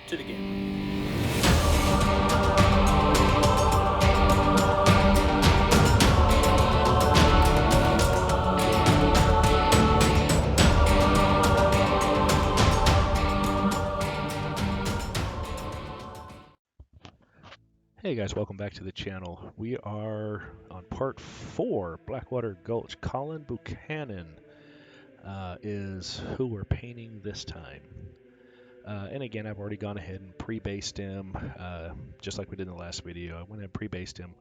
to the game. Hey guys, welcome back to the channel. We are on part 4, Blackwater Gulch. Colin Buchanan is who we're painting this time. And again, I've already gone ahead and pre-based him, just like we did in the last video. I went ahead and pre-based him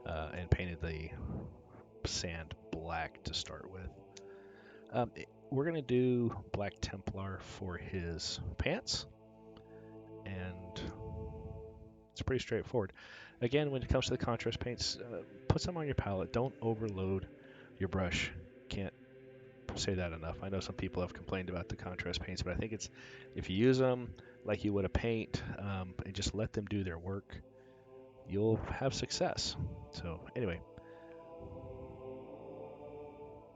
and painted the sand black to start with. We're going to do Black Templar for his pants, and it's pretty straightforward. Again, when it comes to the contrast paints, put some on your palette. Don't overload your brush. Can't say that enough. I know some people have complained about the contrast paints, but I think it's if you use them like you would a paint and just let them do their work, you'll have success. So anyway,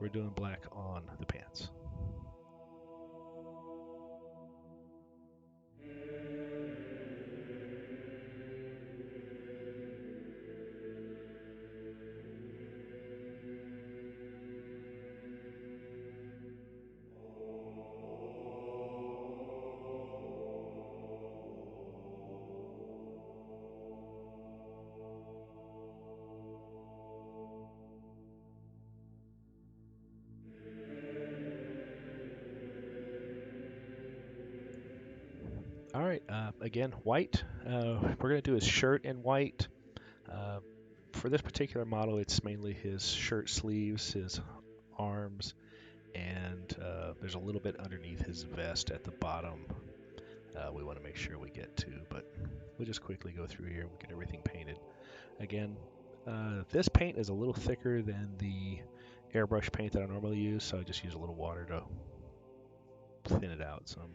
we're doing black on the pants. All right, again, white. We're going to do his shirt in white. For this particular model, it's mainly his shirt sleeves, his arms, and there's a little bit underneath his vest at the bottom we want to make sure we get to, but we'll just quickly go through here and get everything painted. Again, this paint is a little thicker than the airbrush paint that I normally use, so I just use a little water to thin it out some.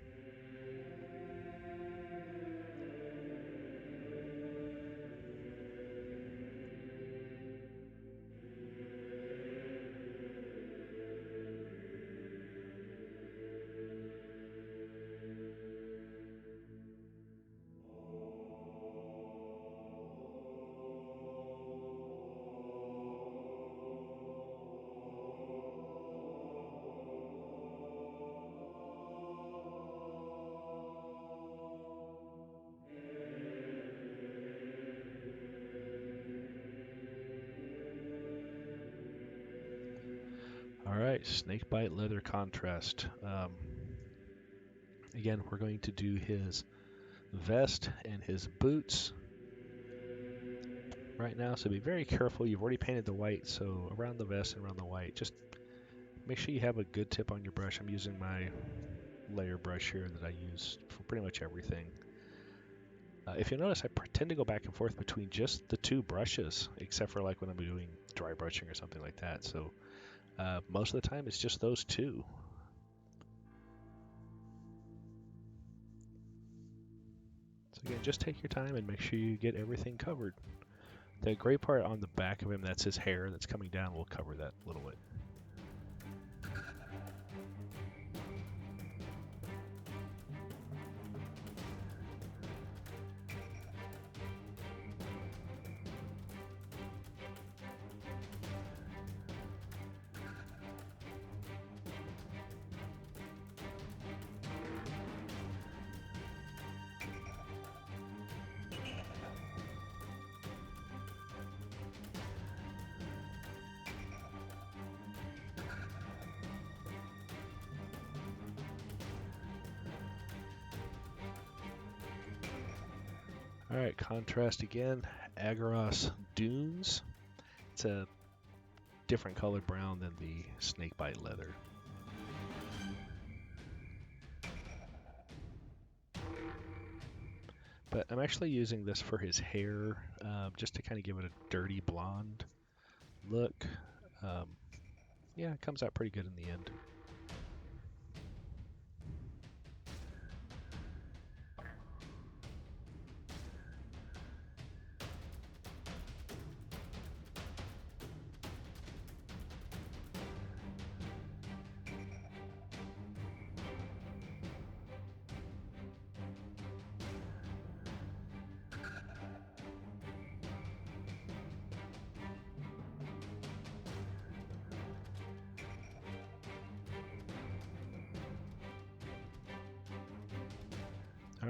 All right, snakebite leather contrast. Again, we're going to do his vest and his boots right now, so be very careful. You've already painted the white, so around the vest and around the white, just make sure you have a good tip on your brush. I'm using my layer brush here that I use for pretty much everything. If you notice, I tend to go back and forth between just the two brushes, except for like when I'm doing dry brushing or something like that. So most of the time, it's just those two. So again, just take your time and make sure you get everything covered. The gray part on the back of him, that's his hair that's coming down, we'll cover that a little bit. All right, contrast again, Agaros Dunes. It's a different colored brown than the snakebite leather. But I'm actually using this for his hair, just to kind of give it a dirty blonde look. Yeah, it comes out pretty good in the end.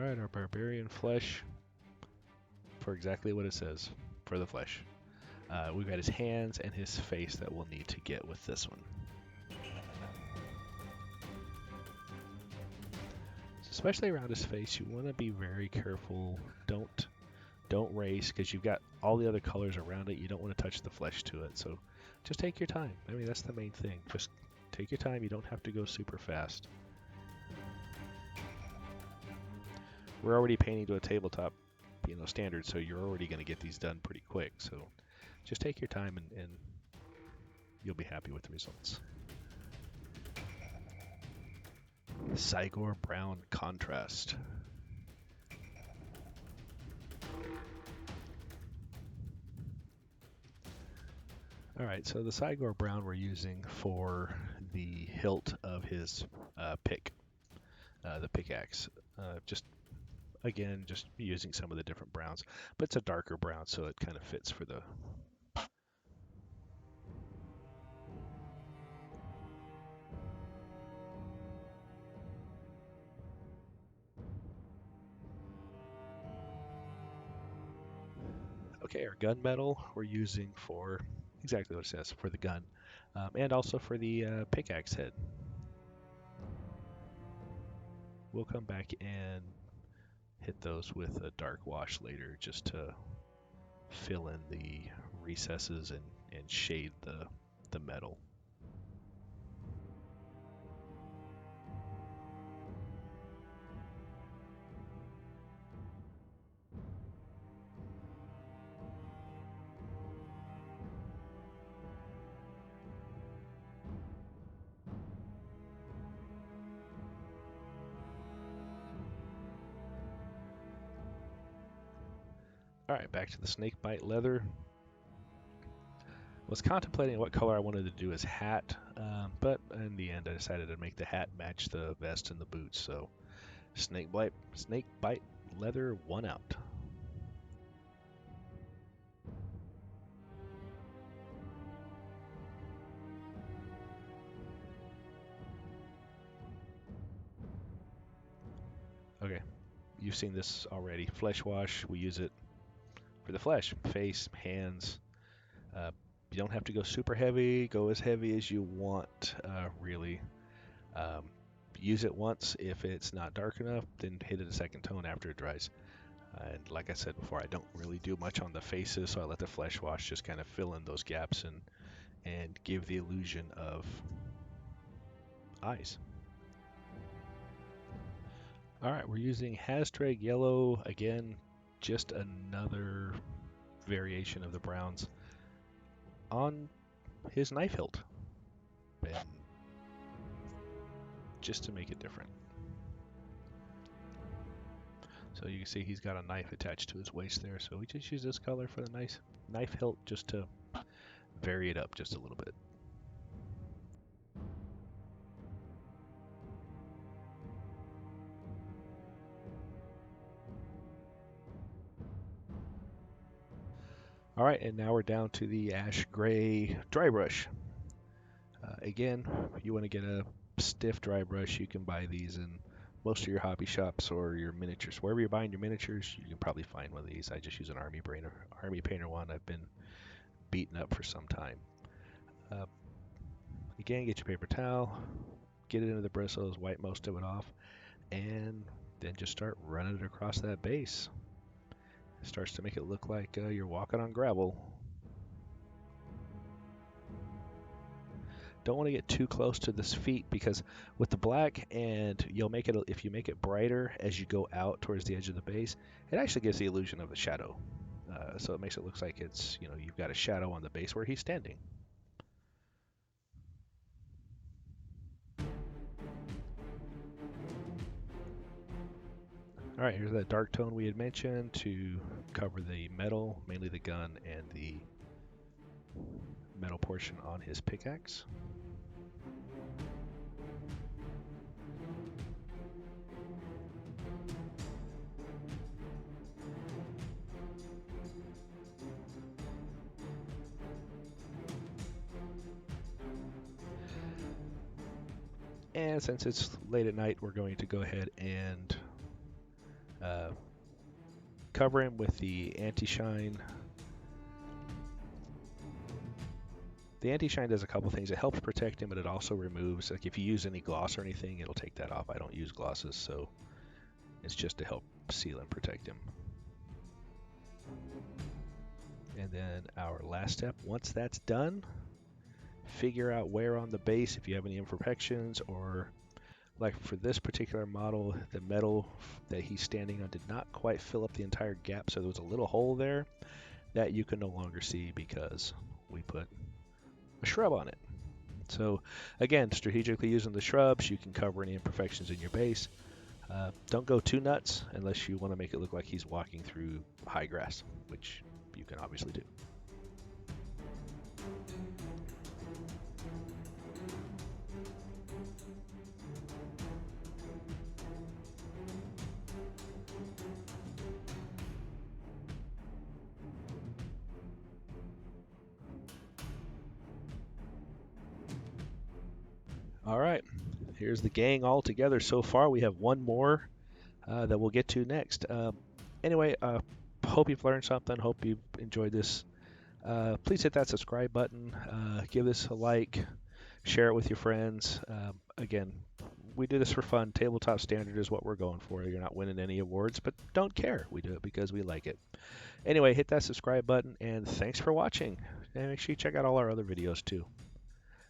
Alright, our barbarian flesh for exactly what it says, for the flesh. We've got his hands and his face that we'll need to get with this one. Especially around his face, you want to be very careful. Don't race, because you've got all the other colors around it. You don't want to touch the flesh to it. So just take your time. I mean, that's the main thing. Just take your time. You don't have to go super fast. We're already painting to a tabletop, standard, so you're already going to get these done pretty quick. So just take your time and you'll be happy with the results. Cygor brown contrast. Alright, so the Cygor brown we're using for the hilt of his pick, the pickaxe. Just using some of the different browns, but it's a darker brown, so it kind of fits for the... Okay, our gunmetal we're using for exactly what it says, for the gun, and also for the pickaxe head. We'll come back and hit those with a dark wash later, just to fill in the recesses and shade the metal. Alright, back to the snakebite leather. Was contemplating what color I wanted to do as hat, but in the end I decided to make the hat match the vest and the boots, so snakebite leather 1 out. Okay, you've seen this already. Flesh wash, we use it for the flesh, face, hands. You don't have to go super heavy, go as heavy as you want, really. Use it once. If it's not dark enough, then hit it a second tone after it dries. And like I said before, I don't really do much on the faces, so I let the flesh wash just kind of fill in those gaps and give the illusion of eyes. Alright, we're using Hasdrag Yellow, again, just another variation of the browns on his knife hilt, and just to make it different. So you can see he's got a knife attached to his waist there, so we just use this color for the nice knife hilt just to vary it up just a little bit. Alright, and now we're down to the ash gray dry brush. Again, you want to get a stiff dry brush. You can buy these in most of your hobby shops or your miniatures. Wherever you're buying your miniatures, you can probably find one of these. I just use an Army Painter one. I've been beaten up for some time. Again, get your paper towel, get it into the bristles, wipe most of it off, and then just start running it across that base. It starts to make it look like you're walking on gravel. Don't want to get too close to this feet, because with the black, and if you make it brighter as you go out towards the edge of the base, it actually gives the illusion of the shadow. So it makes it look like it's, you've got a shadow on the base where he's standing. Alright, here's that dark tone we had mentioned to cover the metal, mainly the gun and the metal portion on his pickaxe. And since it's late at night, we're going to go ahead and Cover him with the anti-shine. The anti-shine does a couple things. It helps protect him, but it also removes, like if you use any gloss or anything, it'll take that off. I don't use glosses, so it's just to help seal and protect him. And then our last step, once that's done, figure out where on the base, if you have any imperfections, or like for this particular model, the metal that he's standing on did not quite fill up the entire gap, so there was a little hole there that you can no longer see because we put a shrub on it. So again, strategically using the shrubs, you can cover any imperfections in your base. Don't go too nuts unless you want to make it look like he's walking through high grass, which you can obviously do. All right, here's the gang all together so far. We have one more that we'll get to next. Anyway, hope you've learned something. Hope you've enjoyed this. Please hit that subscribe button. Give this a like. Share it with your friends. Again, we do this for fun. Tabletop standard is what we're going for. You're not winning any awards, but don't care. We do it because we like it. Anyway, hit that subscribe button, and thanks for watching. And make sure you check out all our other videos too.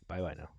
Bye-bye now.